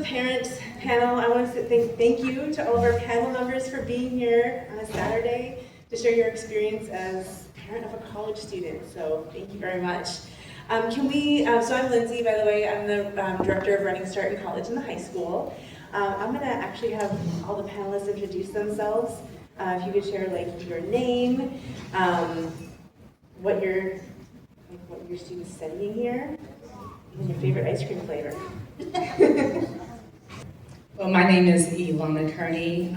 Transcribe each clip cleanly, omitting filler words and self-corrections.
parent panel, I want to say thank you to all of our panel members for being here on a Saturday to share your experience as a parent of a college student. So thank you very much. So I'm Lindsay, by the way. I'm the director of Running Start in College and the high school. I'm going to actually have all the panelists introduce themselves. If you could share like your name, what your students studying here, and your favorite ice cream flavor. Well, my name is Ilona Kearney.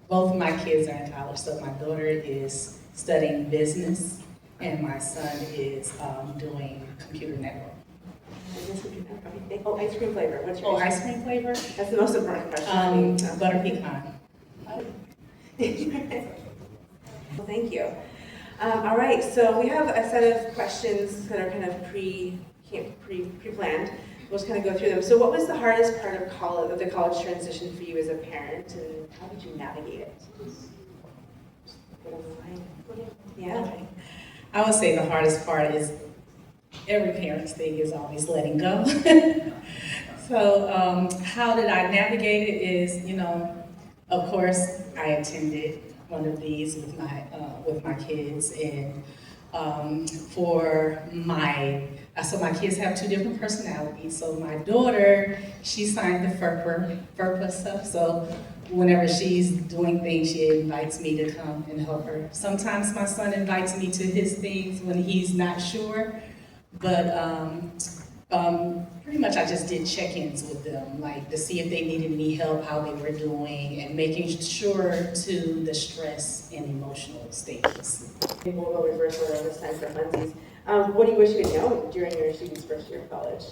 Both of my kids are in college, so my daughter is studying business, and my son is doing computer network. Oh, ice cream flavor. What's your ice cream flavor? That's the most important question. Butter pecan. Well, thank you. All right, so we have a set of questions that are kind of pre-planned. We'll just kind of go through them. So what was the hardest part of college, of the college transition for you as a parent, and how did you navigate it? Yeah. I would say the hardest part is every parent's thing is always letting go. So how did I navigate it is, of course, I attended one of these with my kids, and so my kids have two different personalities. So my daughter, she signed the FERPA stuff. So whenever she's doing things, she invites me to come and help her. Sometimes my son invites me to his things when he's not sure, but pretty much I just did check-ins with them, like to see if they needed any help, how they were doing, and making sure to the stress and emotional stages. We'll go reverse order this time for funsies. What do you wish you had known during your student's first year of college?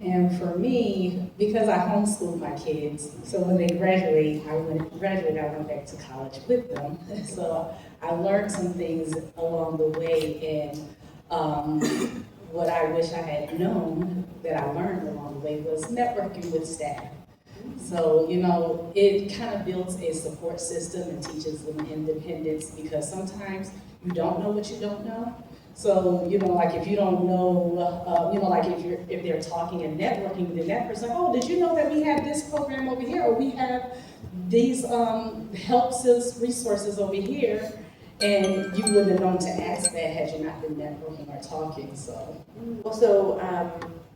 And for me, because I homeschooled my kids, so when they graduate, I went back to college with them. So I learned some things along the way, and what I wish I had known that I learned along the way was networking with staff. So, it kind of builds a support system and teaches them independence, because sometimes you don't know what you don't know. So, like if you don't know, like if they're talking and networking, then that person's like, oh, did you know that we have this program over here, or we have these help resources over here? And you wouldn't have known to ask that had you not been networking or talking, so. Also,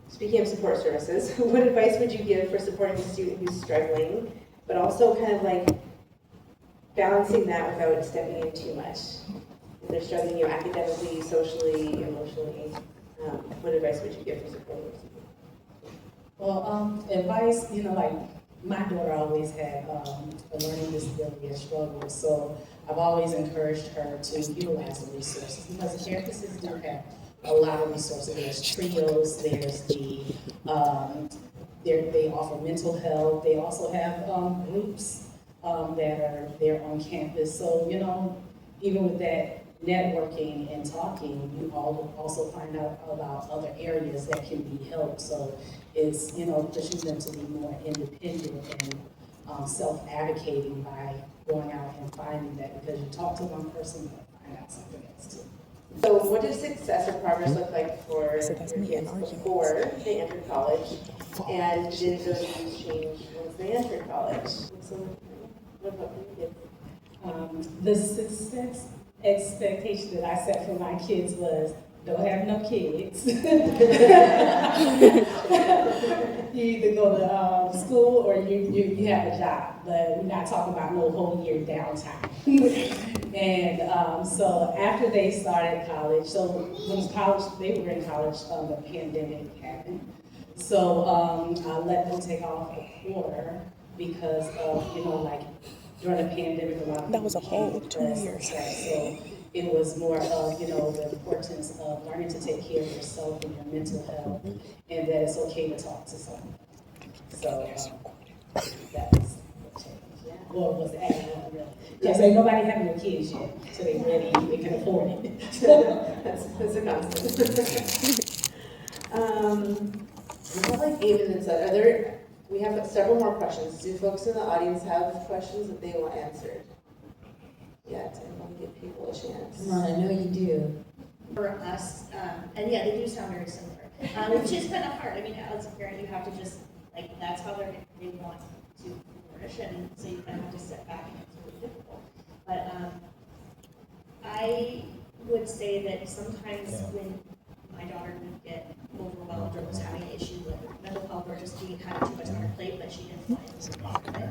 speaking of support services, what advice would you give for supporting a student who's struggling, but also kind of like balancing that without stepping in too much? If they're struggling, academically, socially, emotionally, what advice would you give for supporting a student? Well, advice, like my daughter always had a learning disability and struggle, so I've always encouraged her to utilize the resources, because the campuses do have a lot of resources. There's trios, there's they offer mental health, they also have groups that are there on campus. So, even with that networking and talking, you also find out about other areas that can be helped. So it's, pushing them to be more independent and self-advocating by going out and finding that, because you talk to one person, but find out something else too. So what does success or progress look like for your kids before they enter college? And did those views change once they entered college? So what about you kids? The success expectation that I set for my kids was, don't have no kids. You either go to school or you have a job, but we're not talking about no whole year downtime. And so after they started college, so when they were in college, the pandemic happened. So I let them take off a quarter because of, like during the pandemic, a lot of people, that was a whole 2 years. So it was more of, the importance of learning to take care of yourself and your mental health, and that it's okay to talk to someone. So that was what changed. Yeah. Or was added on, really. Because ain't nobody having no kids yet, so they ready, they can afford it. That's a constant. We have like Ava and said, we have several more questions. Do folks in the audience have questions that they want answered? Yet, I want to give people a chance. Come on, I know you do. for us, and yeah, they do sound very similar, which is kind of hard. I mean, as a parent, you have to just, like, that's how they want to flourish, and so you kind of have to sit back, and it's really difficult. But I would say that sometimes when my daughter would get overwhelmed or was having an issue with mental health or just being having too much on her plate, but she didn't find it,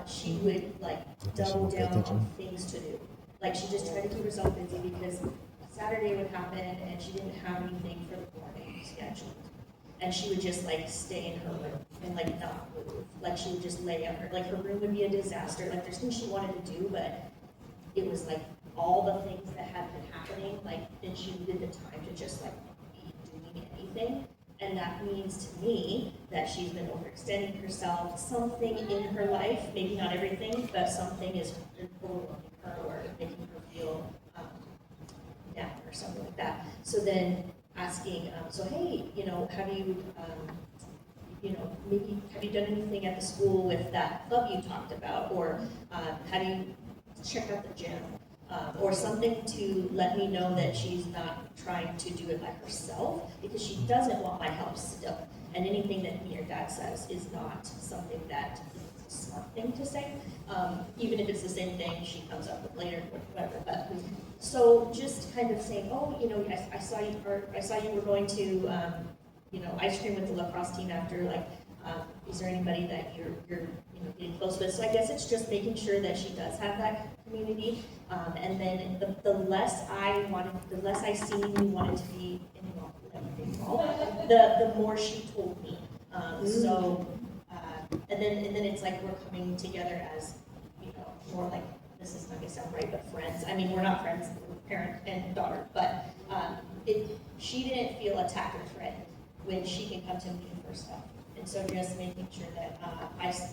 she would like double down on things to do. Like she just tried to keep herself busy because Saturday would happen and she didn't have anything for the morning scheduled. And she would just like stay in her room and like not move. Like she would just lay on her, like her room would be a disaster. Like there's things she wanted to do, but it was like all the things that had been happening, like then she needed the time to just like be doing anything. And that means to me that she's been overextending herself. Something in her life, maybe not everything, but something is overwhelming her or making her feel down or something like that. So then asking, so hey, you know, have you, maybe have you done anything at the school with that club you talked about, or have you checked out the gym, or something to let me know that she's not trying to do it by herself because she doesn't want my help still. And anything that me or dad says is not something that is a smart thing to say, even if it's the same thing she comes up with later, or whatever. But so just kind of saying, oh, you know, I saw you were going to, ice cream with the lacrosse team after. Like, is there anybody that you're getting close with? So I guess it's just making sure that she does have that community, and then the less I seemingly wanted to be involved, the more she told me. So, and then it's like we're coming together as, more like, this is not gonna sound right, but friends. I mean, we're not friends, we're parent and daughter, but she didn't feel attacked or threatened when she can come to me for stuff. And so just making sure that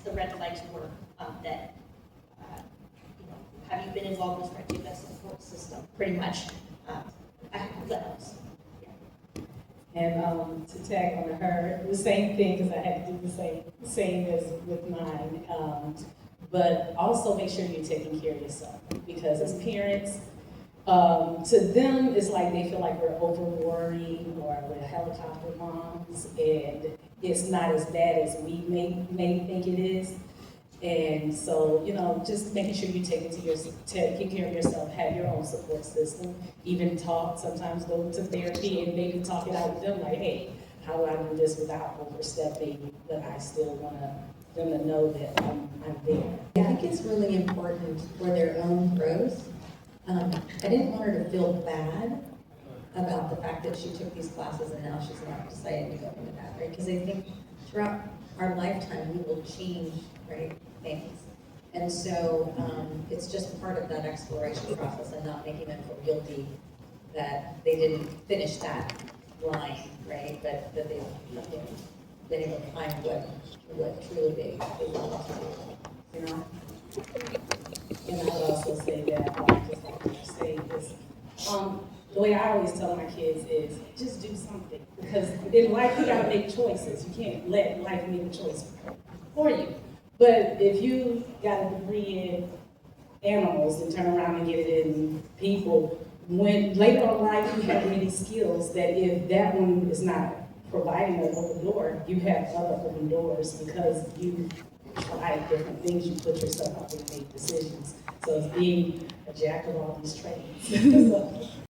the red flags were that, have you been involved with Red Team support system? Pretty much. That helps. And to tag on to her, the same thing, because I had to do the same as with mine. But also make sure you're taking care of yourself, because as parents, to them, it's like they feel like we're over worrying or we're helicopter moms, and it's not as bad as we may think it is. And so, just making sure you taking care of yourself, have your own support system, even talk, sometimes go to therapy and maybe talk it out with them, like, hey, how do I do this without overstepping, but I still want them to know that I'm there. I think it's really important for their own growth. I didn't want her to feel bad about the fact that she took these classes and now she's not deciding to go into that, right? Because I think throughout our lifetime, we will change, right, things. And so it's just part of that exploration process and not making them feel guilty that they didn't finish that line, right? But that they've been able to find what truly they want to do, And I would also say that, just like you say, is, the way I always tell my kids is, just do something. Because in life, you gotta make choices. You can't let life make a choice for you. But if you got a degree in animals and turn around and get it in people, when later on in life, you have many skills that if that one is not providing an open door, you have other open doors because you try different things, you put yourself out there and make decisions. So it's being a jack of all these trades.